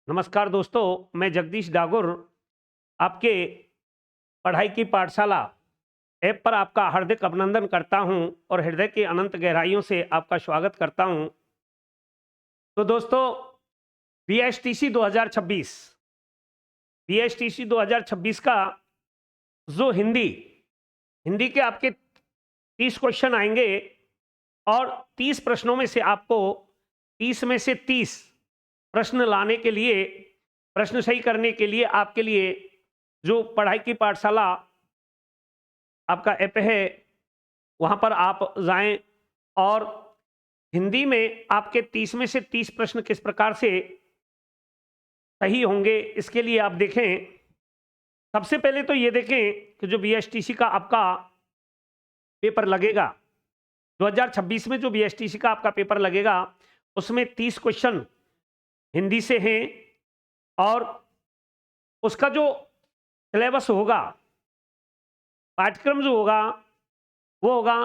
नमस्कार दोस्तों, मैं जगदीश डागुर आपके पढ़ाई की पाठशाला ऐप पर आपका हार्दिक अभिनंदन करता हूं और हृदय की अनंत गहराइयों से आपका स्वागत करता हूं। तो दोस्तों, बीएसटीसी 2026 बीएसटीसी 2026 का जो हिंदी हिंदी के आपके 30 क्वेश्चन आएंगे और 30 प्रश्नों में से आपको 30 में से 30 प्रश्न लाने के लिए, प्रश्न सही करने के लिए आपके लिए जो पढ़ाई की पाठशाला आपका ऐप है वहां पर आप जाएं और हिंदी में आपके 30 में से 30 प्रश्न किस प्रकार से सही होंगे इसके लिए आप देखें। सबसे पहले तो ये देखें कि जो बीएसटीसी का आपका पेपर लगेगा 2026 में, जो बीएसटीसी का आपका पेपर लगेगा उसमें 30 क्वेश्चन हिंदी से हैं और उसका जो सिलेबस होगा, पाठ्यक्रम जो होगा वो होगा,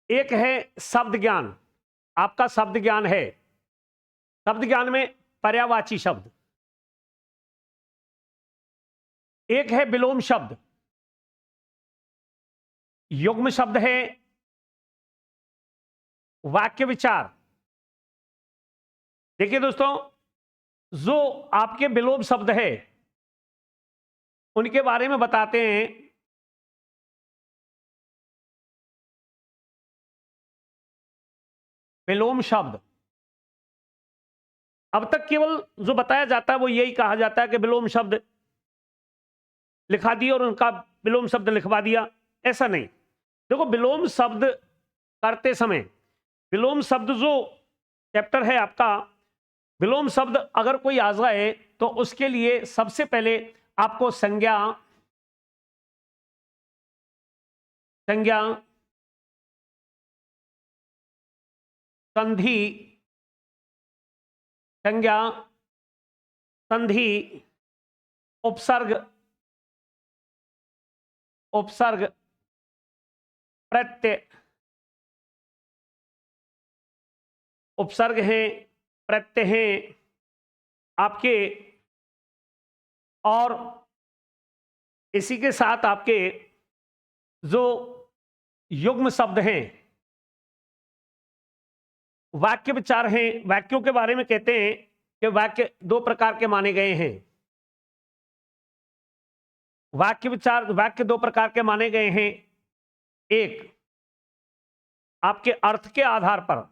एक है शब्द ज्ञान, आपका शब्द ज्ञान है। शब्द ज्ञान में पर्यायवाची शब्द, एक है विलोम शब्द, युग्म शब्द है, वाक्य विचार। देखिए दोस्तों, जो आपके विलोम शब्द है उनके बारे में बताते हैं। विलोम शब्द अब तक केवल जो बताया जाता है वो यही कहा जाता है कि विलोम शब्द लिखा दिया और उनका विलोम शब्द लिखवा दिया, ऐसा नहीं। देखो, विलोम शब्द करते समय, विलोम शब्द जो चैप्टर है आपका, विलोम शब्द अगर कोई आ जाए तो उसके लिए सबसे पहले आपको संज्ञा, संधि, संज्ञा, संधि, उपसर्ग, उपसर्ग, प्रत्यय, उपसर्ग हैं, प्रत्यय हैं आपके, और इसी के साथ आपके जो युग्म शब्द हैं, वाक्य विचार हैं। वाक्यों के बारे में कहते हैं कि वाक्य दो प्रकार के माने गए हैं। वाक्य विचार, वाक्य दो प्रकार के माने गए हैं। एक आपके अर्थ के आधार पर,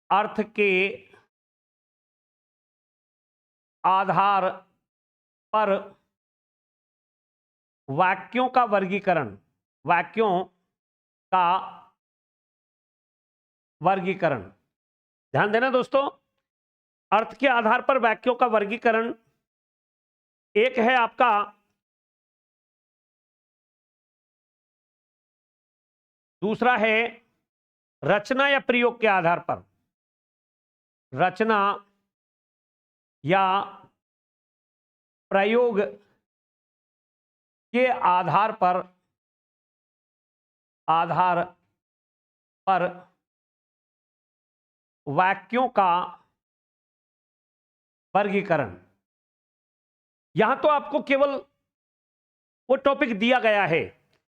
अर्थ के आधार पर वाक्यों का वर्गीकरण, वाक्यों का वर्गीकरण। ध्यान देना दोस्तों, अर्थ के आधार पर वाक्यों का वर्गीकरण। एक है आपका दूसरा है रचना या प्रयोग के आधार पर, रचना या प्रयोग के आधार पर, आधार पर वाक्यों का वर्गीकरण। यहां तो आपको केवल वो टॉपिक दिया गया है,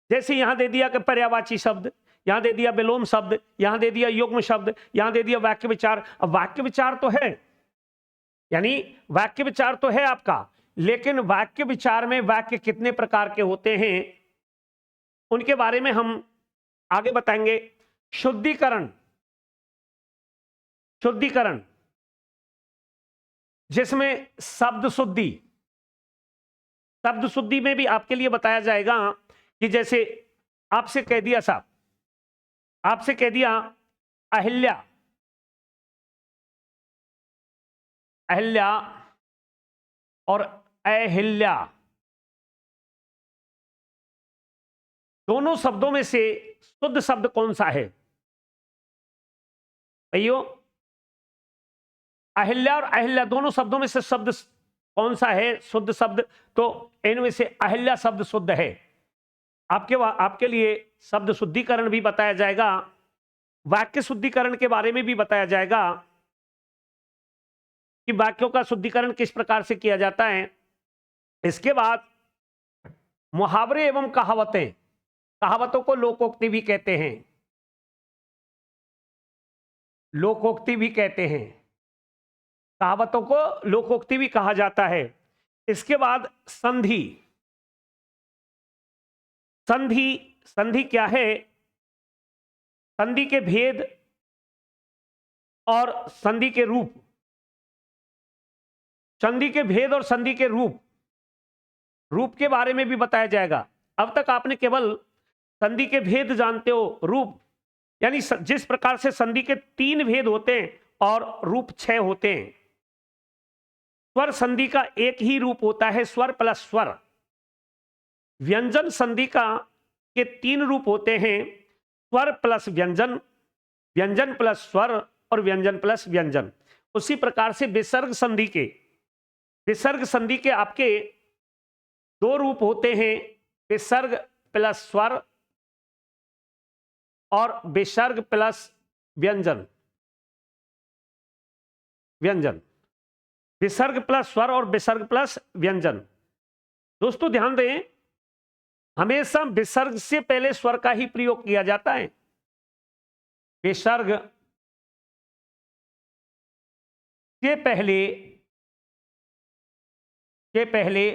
जैसे यहां दे दिया कि पर्यायवाची शब्द, यहां दे दिया विलोम शब्द, यहां दे दिया युग्म शब्द, यहां दे दिया वाक्य विचार। अब वाक्य विचार तो है, यानी वाक्य विचार तो है आपका, लेकिन वाक्य विचार में वाक्य कितने प्रकार के होते हैं उनके बारे में हम आगे बताएंगे। शुद्धिकरण, शुद्धिकरण जिसमें शब्द शुद्धि, शब्द शुद्धि में भी आपके लिए बताया जाएगा कि जैसे आपसे कह दिया साहब, आपसे कह दिया अहिल्या, अहिल्या और अहिल्या, दोनों शब्दों में से शुद्ध शब्द कौन सा है भाइयों? अहिल्या और अहिल्या दोनों शब्दों में से शब्द कौन सा है शुद्ध शब्द? तो इनमें से अहिल्या शब्द शुद्ध है। आपके लिए शब्द शुद्धिकरण भी बताया जाएगा, वाक्य शुद्धिकरण के बारे में भी बताया जाएगा। कि वाक्यों का शुद्धिकरण किस प्रकार से किया जाता है। इसके बाद मुहावरे एवं कहावतें, कहावतों को लोकोक्ति भी कहते हैं, लोकोक्ति भी कहते हैं, कहावतों को लोकोक्ति भी कहा जाता है। इसके बाद संधि, संधि, संधि क्या है? संधि के भेद और संधि के रूप, संधि के भेद और संधि के रूप, रूप के बारे में भी बताया जाएगा। अब तक आपने केवल संधि के भेद जानते हो, रूप यानी जिस प्रकार से संधि के 3 भेद होते हैं और रूप 6 होते हैं। स्वर संधि का एक ही रूप होता है, स्वर प्लस स्वर। व्यंजन संधि का के 3 रूप होते हैं, स्वर प्लस व्यंजन, व्यंजन प्लस स्वर और व्यंजन प्लस व्यंजन। उसी प्रकार से विसर्ग संधि के, विसर्ग संधि के आपके 2 रूप होते हैं, विसर्ग प्लस स्वर और विसर्ग प्लस व्यंजन, व्यंजन, विसर्ग प्लस स्वर और विसर्ग प्लस व्यंजन। दोस्तों ध्यान दें, हमेशा विसर्ग से पहले स्वर का ही प्रयोग किया जाता है। विसर्ग के पहले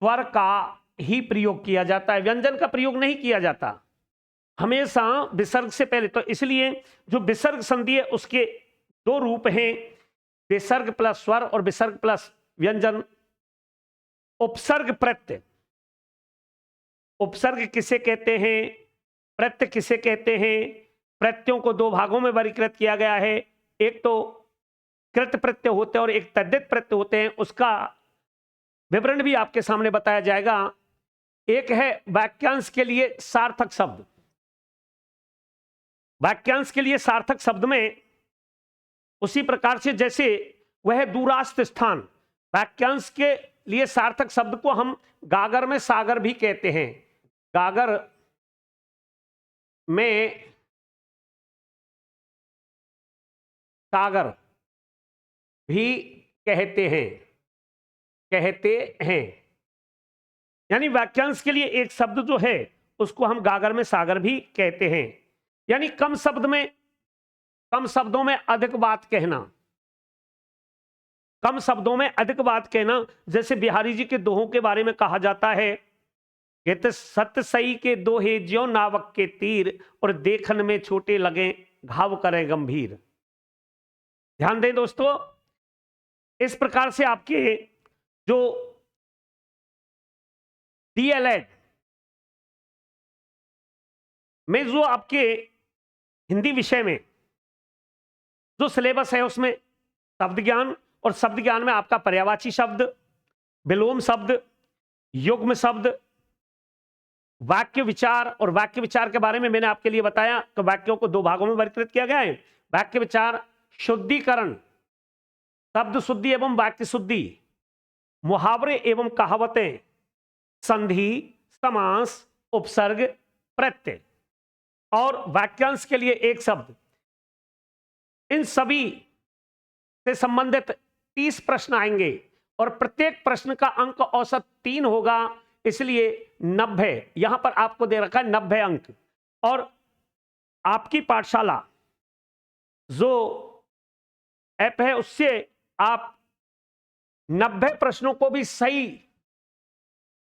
स्वर का ही प्रयोग किया जाता है, व्यंजन का प्रयोग नहीं किया जाता, हमेशा विसर्ग से पहले। तो इसलिए जो विसर्ग संधि है उसके 2 रूप हैं, विसर्ग प्लस स्वर और विसर्ग प्लस व्यंजन। उपसर्ग प्रत्यय, उपसर्ग किसे कहते हैं, प्रत्यय किसे कहते हैं? प्रत्ययों को 2 भागों में वर्गीकृत किया गया है, एक तो कृत प्रत्यय होते हैं और एक तद्धित प्रत्यय होते हैं। उसका विवरण भी आपके सामने बताया जाएगा। एक है वाक्यांश के लिए सार्थक शब्द, वाक्यांश के लिए सार्थक शब्द में उसी प्रकार से जैसे वह दूरास्थ स्थान, वाक्यांश के लिए सार्थक शब्द को हम गागर में सागर भी कहते हैं, गागर में सागर भी कहते हैं, कहते हैं। यानी वाक्यांश के लिए एक शब्द जो है उसको हम गागर में सागर भी कहते हैं। यानी कम शब्द में, कम शब्दों में अधिक बात कहना, कम शब्दों में अधिक बात कहना। जैसे बिहारी जी के दोहों के बारे में कहा जाता है, कहते सत्य सही के दोहे ज्यों नावक के तीर, और देखन में छोटे लगे घाव करें गंभीर। ध्यान दें दोस्तों, इस प्रकार से आपके जो डीएलएड में जो आपके हिंदी विषय में जो सिलेबस है उसमें शब्द ज्ञान, और शब्द ज्ञान में आपका पर्यायवाची शब्द, विलोम शब्द, युग्म शब्द, वाक्य विचार। और वाक्य विचार के बारे में मैंने आपके लिए बताया कि वाक्यों को 2 भागों में वर्गीकृत किया गया है। वाक्य विचार, शुद्धिकरण, शब्द शुद्धि एवं वाक्य शुद्धि, मुहावरे एवं कहावतें, संधि, समास, उपसर्ग, प्रत्यय और वाक्यांश के लिए एक शब्द। इन सभी से संबंधित 30 प्रश्न आएंगे और प्रत्येक प्रश्न का अंक औसत 3 होगा, इसलिए 90 यहां पर आपको दे रखा है, 90 अंक। और आपकी पाठशाला जो ऐप है उससे आप 90 प्रश्नों को भी सही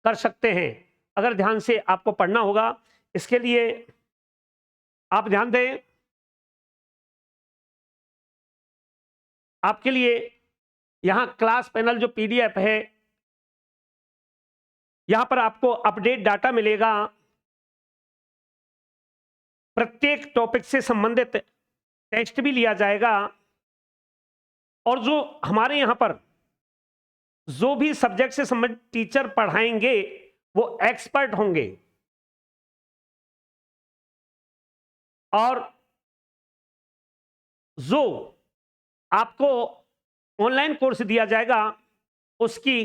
कर सकते हैं, अगर ध्यान से आपको पढ़ना होगा। इसके लिए आप ध्यान दें, आपके लिए यहां क्लास पैनल जो पीडीएफ है, यहां पर आपको अपडेट डाटा मिलेगा, प्रत्येक टॉपिक से संबंधित टेस्ट भी लिया जाएगा। और जो हमारे यहां पर जो भी सब्जेक्ट से संबंधित टीचर पढ़ाएंगे वो एक्सपर्ट होंगे, और जो आपको ऑनलाइन कोर्स दिया जाएगा उसकी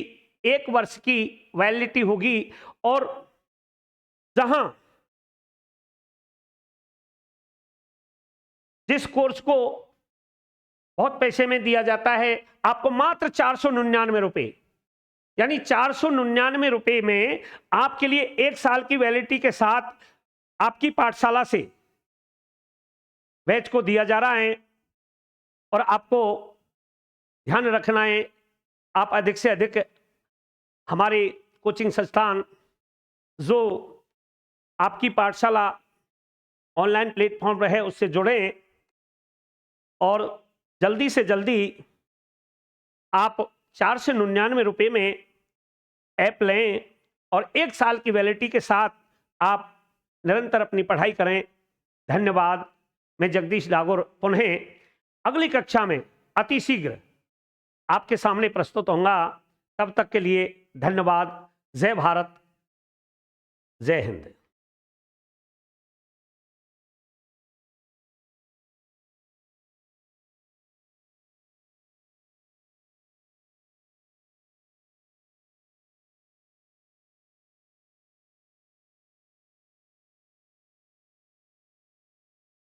1 वर्ष की वैलिडिटी होगी। और जहां जिस कोर्स को बहुत पैसे में दिया जाता है आपको, मात्र 499 रुपए, यानी 499 रुपए में आपके लिए 1 साल की वैलिडिटी के साथ आपकी पाठशाला से बैच को दिया जा रहा है। और आपको ध्यान रखना है, आप अधिक से अधिक हमारे कोचिंग संस्थान जो आपकी पाठशाला ऑनलाइन प्लेटफॉर्म पर है उससे जुड़ें, और जल्दी से जल्दी आप 499 रुपये में ऐप लें और 1 साल की वैलिडिटी के साथ आप निरंतर अपनी पढ़ाई करें। धन्यवाद। मैं जगदीश डागोर पुनः अगली कक्षा में अति शीघ्र आपके सामने प्रस्तुत होऊंगा। तब तक के लिए धन्यवाद। जय भारत, जय हिंद।